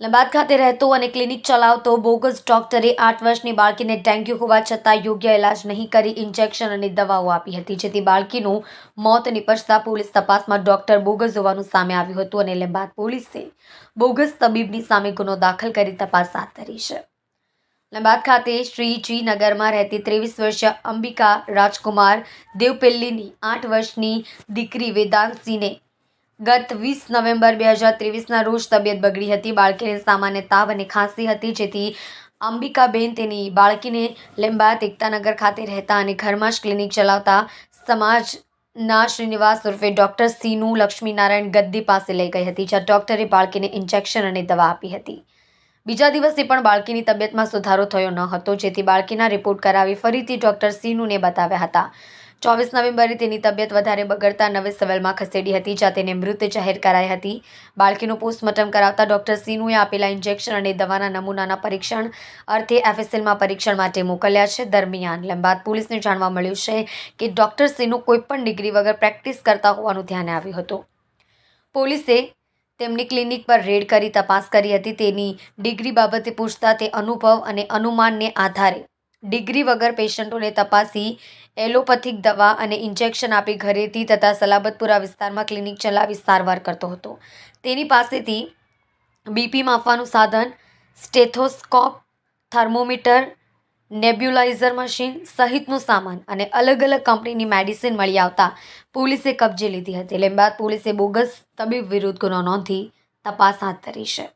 લંબાદ ખાતે રહેતો અને ક્લિનિક ચલાવતો બોગસ ડોક્ટરે 8 વર્ષની બાળકીને ડેન્ગ્યુ હોવા છતાં યોગ્ય ઇલાજ નહીં કરી ઇન્જેક્શન અને દવાઓ આપી હતી, જેથી બાળકીનું મોત નિપજતા પોલીસ તપાસમાં ડોક્ટર બોગસ હોવાનું સામે આવ્યું હતું અને લંબાદ પોલીસે બોગસ તબીબની સામે ગુનો દાખલ કરી તપાસ હાથ ધરી છે. લંબાદ ખાતે શ્રીજી નગરમાં રહેતી 23 વર્ષીય અંબિકા રાજકુમાર દેવપલ્લીની 8 વર્ષની દીકરી વેદાંતસિંહને ગત 20 નવેમ્બર 2023ના રોજ તબિયત બગડી હતી. બાળકીને સામાન્ય તાવ અને ખાંસી હતી, જેથી અંબિકાબેન તેની બાળકીને લંબાદ એકતાનગર ખાતે રહેતા અને ઘરમાં જ ક્લિનિક ચલાવતા સમાજના શ્રીનિવાસ ઉર્ફે ડોક્ટર સીનુ લક્ષ્મીનારાયણ ગદ્દી પાસે લઈ ગઈ હતી, જ્યાં ડોક્ટરે બાળકીને ઇન્જેક્શન અને દવા આપી હતી. બીજા દિવસે પણ બાળકીની તબિયતમાં સુધારો થયો ન હતો, જેથી બાળકીના રિપોર્ટ કરાવી ફરીથી ડોક્ટર સીનુને બતાવ્યા હતા. 24 નવેમ્બરે તેની તબિયત વધારે બગડતા નવી સિવિલમાં ખસેડી હતી, જ્યાં તેને મૃત જાહેર કરાઈ હતી. બાળકીનું પોસ્ટમોર્ટમ કરાવતા ડોક્ટર સીનુએ આપેલા ઇન્જેક્શન અને દવાના નમૂનાના પરીક્ષણ અર્થે એફએસએલમાં પરીક્ષણ માટે મોકલ્યા છે. દરમિયાન લંબાદ પોલીસને જાણવા મળ્યું છે કે ડોક્ટર સીનુ કોઈપણ ડિગ્રી વગર પ્રેક્ટિસ કરતા હોવાનું ધ્યાને આવ્યું હતું. પોલીસે તેમની ક્લિનિક પર રેડ કરી તપાસ કરી હતી. તેની ડિગ્રી બાબતે પૂછતા તે અનુભવ અને અનુમાનને આધારે ડિગ્રી વગર પેશન્ટોને તપાસી એલોપેથિક દવા અને ઇન્જેક્શન આપી ઘરેથી તથા સલાબતપુરા વિસ્તારમાં ક્લિનિક ચલાવી સારવાર કરતો હતો. તેની પાસેથી બીપી માપવાનું સાધન, સ્ટેથોસ્કોપ, થર્મોમીટર, નેબ્યુલાઇઝર મશીન સહિતનું સામાન અને અલગ અલગ કંપનીની મેડિસિન મળી આવતા પોલીસે કબજે લીધી હતી. લંબાદ પોલીસે બોગસ તબીબ વિરુદ્ધ ગુનો નોંધી તપાસ હાથ ધરી છે.